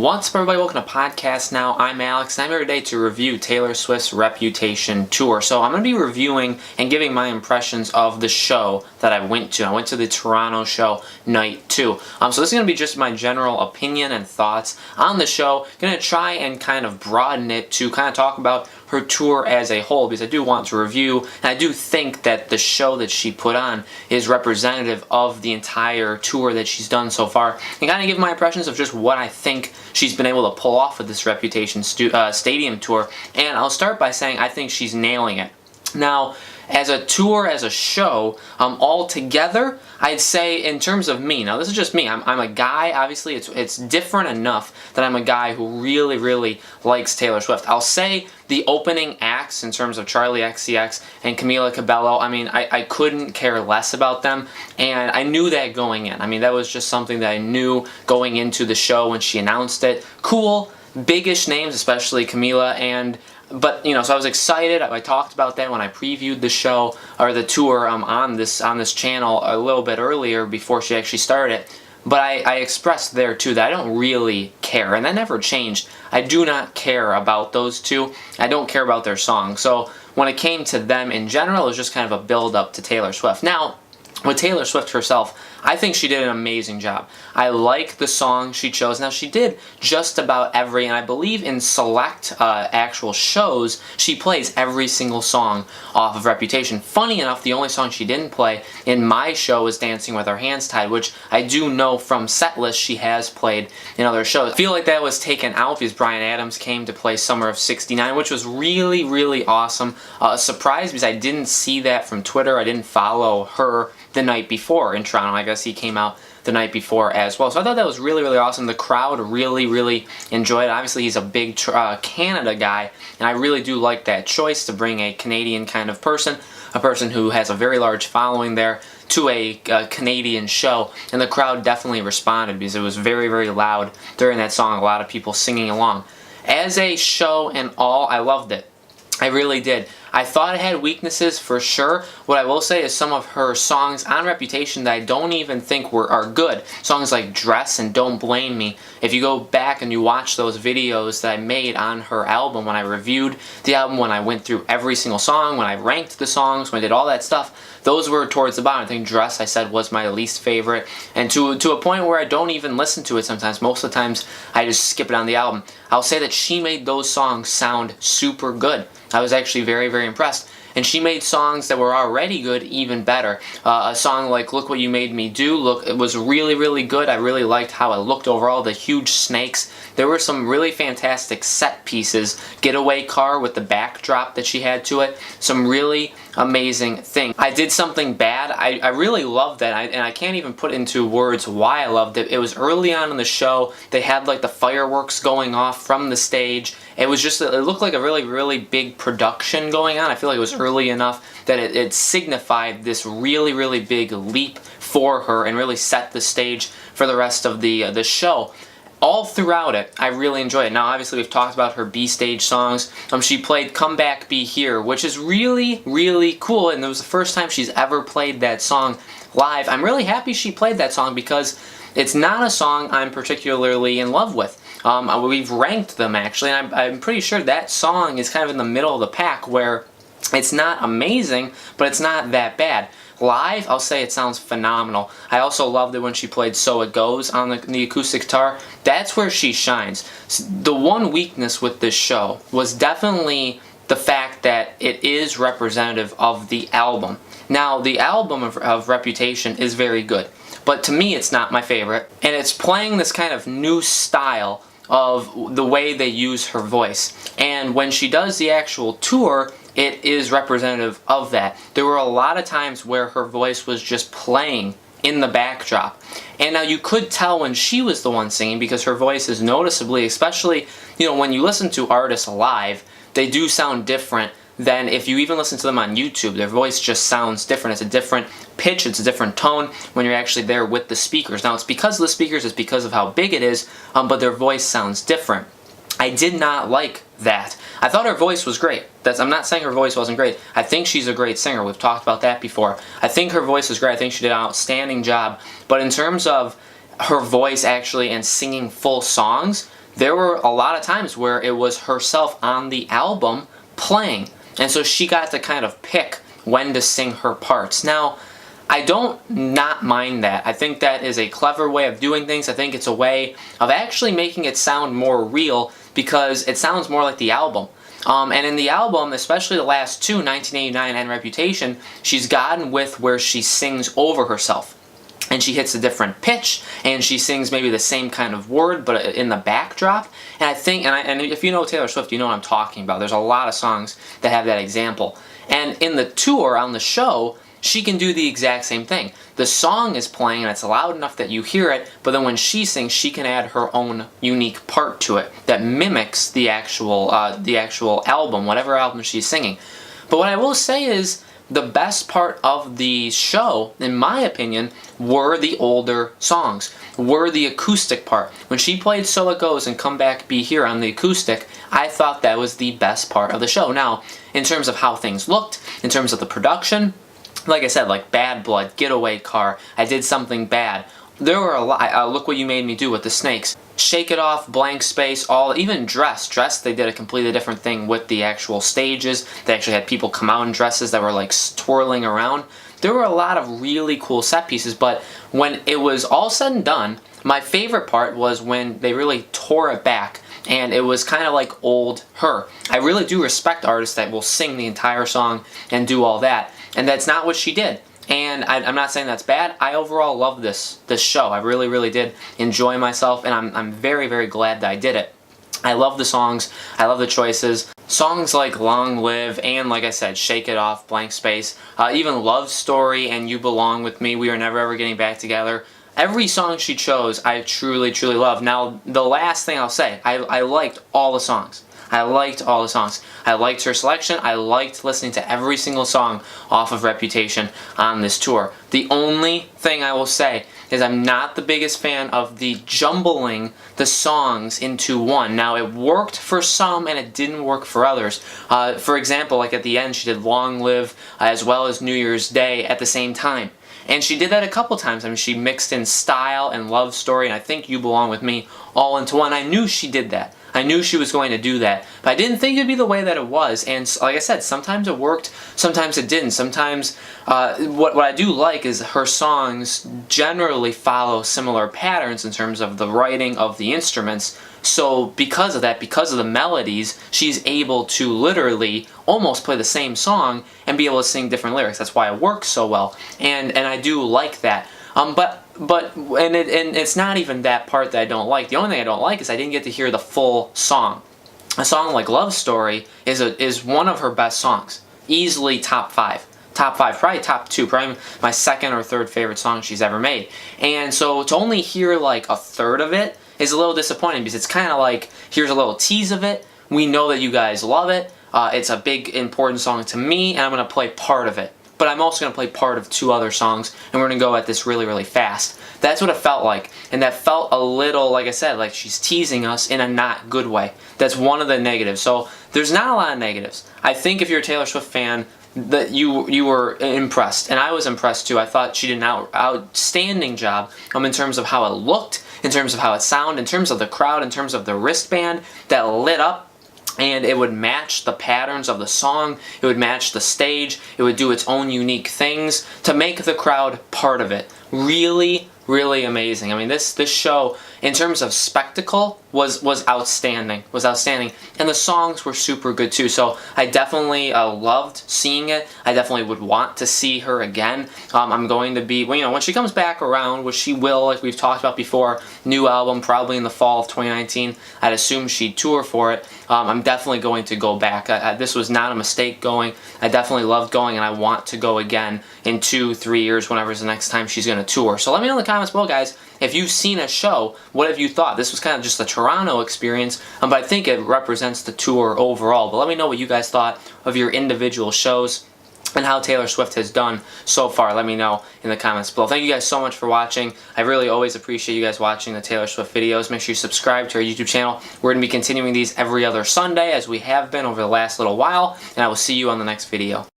What's up, everybody? Welcome to Podcast Now. I'm Alex, and I'm here today to review Taylor Swift's Reputation tour. So I'm going to be reviewing and giving my impressions of the show that I went to. I went to the Toronto show night 2. So this is going to be just my general opinion and thoughts on the show. Going to try and kind of broaden it to kind of talk about her tour as a whole, because I do want to review, and I do think that the show that she put on is representative of the entire tour that she's done so far, and kind of give my impressions of just what I think she's been able to pull off with this Reputation stadium tour. And I'll start by saying I think she's nailing it. Now, as a tour, as a show, all together, I'd say in terms of me, now this is just me, I'm a guy, obviously it's different enough that I'm a guy who really likes Taylor Swift. I'll say the opening acts in terms of Charli XCX and Camila Cabello, I mean, I couldn't care less about them, and I knew that going in. I mean, that was just something that I knew going into the show when she announced it. Cool, big-ish names, especially Camila, but you know, so I was excited. I talked about that when I previewed the show or the tour on this channel a little bit earlier before she actually started it. But I expressed there too that I don't really care, and that never changed. I do not care about those two. I don't care about their songs. So when it came to them in general, it was just kind of a build up to Taylor Swift. Now, with Taylor Swift herself, I think she did an amazing job. I like the song she chose. Now, she did just about every, and I believe in select actual shows, she plays every single song off of Reputation. Funny enough, the only song she didn't play in my show is Dancing with Her Hands Tied, which I do know from setlist she has played in other shows. I feel like that was taken out because Bryan Adams came to play Summer of '69, which was really awesome. A surprise because I didn't see that from Twitter. I didn't follow her the night before in Toronto. I guess he came out the night before as well. So I thought that was really awesome. The crowd really enjoyed it. Obviously, he's a big Canada guy, and I really do like that choice to bring a Canadian kind of person, a person who has a very large following there, to a Canadian show, and the crowd definitely responded because it was very loud during that song. A lot of people singing along. As a show and all, I loved it. I really did. I thought it had weaknesses for sure. What I will say is some of her songs on Reputation that I don't even think are good. Songs like Dress and Don't Blame Me. If you go back and you watch those videos that I made on her album, when I reviewed the album, when I went through every single song, when I ranked the songs, when I did all that stuff, those were towards the bottom. I think Dress, I said, was my least favorite. And to a point where I don't even listen to it sometimes. Most of the times, I just skip it on the album. I'll say that she made those songs sound super good. I was actually very impressed. And she made songs that were already good even better. A song like Look What You Made Me Do, it was really good. I really liked how it looked overall, the huge snakes. There were some really fantastic set pieces. Getaway Car with the backdrop that she had to it. Some really amazing thing. I did something bad. I really loved that, and I can't even put into words why I loved it. It was early on in the show. They had like the fireworks going off from the stage. It was just, it looked like a really big production going on. I feel like it was early enough that it signified this really big leap for her and really set the stage for the rest of the show. All throughout it, I really enjoyed it. Now, obviously, we've talked about her B-stage songs. She played Come Back, Be Here, which is really cool, and it was the first time she's ever played that song live. I'm really happy she played that song because it's not a song I'm particularly in love with. We've ranked them, actually, and I'm pretty sure that song is kind of in the middle of the pack where it's not amazing, but it's not that bad. Live, I'll say it sounds phenomenal. I also loved it when she played So It Goes on the acoustic guitar. That's where she shines. The one weakness with this show was definitely the fact that it is representative of the album. Now, the album of Reputation is very good, but to me it's not my favorite, and it's playing this kind of new style of the way they use her voice. And when she does the actual tour, it is representative of that. There were a lot of times where her voice was just playing in the backdrop. And now you could tell when she was the one singing because her voice is noticeably, especially, you know, when you listen to artists live, they do sound different than if you even listen to them on YouTube. Their voice just sounds different. It's a different pitch, it's a different tone when you're actually there with the speakers. Now, it's because of the speakers, it's because of how big it is, but their voice sounds different. I did not like that. I thought her voice was great. I'm not saying her voice wasn't great. I think she's a great singer. We've talked about that before. I think her voice is great. I think she did an outstanding job. But in terms of her voice actually and singing full songs, there were a lot of times where it was herself on the album playing. And so she got to kind of pick when to sing her parts. Now, I don't not mind that. I think that is a clever way of doing things. I think it's a way of actually making it sound more real because it sounds more like the album. And in the album, especially the last two, 1989 and Reputation, she's gotten with where she sings over herself. And she hits a different pitch, and she sings maybe the same kind of word, but in the backdrop. And I think, and if you know Taylor Swift, you know what I'm talking about. There's a lot of songs that have that example. And in the tour, on the show, she can do the exact same thing. The song is playing and it's loud enough that you hear it, but then when she sings, she can add her own unique part to it that mimics the actual album, whatever album she's singing. But what I will say is, the best part of the show, in my opinion, were the older songs, were the acoustic part. When she played So It Goes and Come Back Be Here on the acoustic, I thought that was the best part of the show. Now, in terms of how things looked, in terms of the production, like I said, like Bad Blood, Getaway Car, I Did Something Bad. There were a lot. Look What You Made Me Do with the Snakes. Shake It Off, Blank Space, even Dress. Dress, they did a completely different thing with the actual stages. They actually had people come out in dresses that were like twirling around. There were a lot of really cool set pieces, but when it was all said and done, my favorite part was when they really tore it back and it was kind of like old her. I really do respect artists that will sing the entire song and do all that, and that's not what she did. And I'm not saying that's bad. I overall love this show. I really, really did enjoy myself, and I'm very, very glad that I did it. I love the songs. I love the choices. Songs like Long Live and, like I said, Shake It Off, Blank Space, even Love Story and You Belong With Me, We Are Never Ever Getting Back Together. Every song she chose, I truly, truly love. Now, the last thing I'll say, I liked all the songs. I liked all the songs. I liked her selection. I liked listening to every single song off of Reputation on this tour. The only thing I will say is I'm not the biggest fan of the jumbling the songs into one. Now, it worked for some and it didn't work for others. For example, like at the end, she did Long Live as well as New Year's Day at the same time. And she did that a couple times. I mean, she mixed in Style and Love Story, and I think You Belong With Me all into one. I knew she did that. I knew she was going to do that, but I didn't think it would be the way that it was. And like I said, sometimes it worked, sometimes it didn't. Sometimes what I do like is her songs generally follow similar patterns in terms of the writing of the instruments. So because of that, because of the melodies, she's able to literally almost play the same song and be able to sing different lyrics. That's why it works so well, and I do like that. But it's not even that part that I don't like. The only thing I don't like is I didn't get to hear the full song. A song like Love Story is one of her best songs. Easily top 5. Top 5, probably top 2, probably my second or third favorite song she's ever made. And so to only hear like a third of it is a little disappointing because it's kind of like, here's a little tease of it. We know that you guys love it. It's a big, important song to me, and I'm going to play part of it. But I'm also going to play part of 2 other songs, and we're going to go at this really, really fast. That's what it felt like, and that felt a little, like I said, like she's teasing us in a not good way. That's one of the negatives. So there's not a lot of negatives. I think if you're a Taylor Swift fan, that you were impressed, and I was impressed too. I thought she did an outstanding job in terms of how it looked, in terms of how it sounded, in terms of the crowd, in terms of the wristband that lit up. And it would match the patterns of the song, it would match the stage, it would do its own unique things to make the crowd part of it. Really, really amazing. I mean, this show, in terms of spectacle, was outstanding. And the songs were super good too. So I definitely loved seeing it. I definitely would want to see her again. I'm going to be, well, when she comes back around, which she will, like we've talked about before, new album probably in the fall of 2019. I'd assume she'd tour for it. I'm definitely going to go back. This was not a mistake going. I definitely loved going, and I want to go again in 2-3 years, whenever's the next time she's going to tour. So let me know in the comments below, guys, if you've seen a show, what have you thought? This was kind of just the Toronto experience, but I think it represents the tour overall. But let me know what you guys thought of your individual shows and how Taylor Swift has done so far. Let me know in the comments below. Thank you guys so much for watching. I really always appreciate you guys watching the Taylor Swift videos. Make sure you subscribe to our YouTube channel. We're going to be continuing these every other Sunday, as we have been over the last little while, and I will see you on the next video.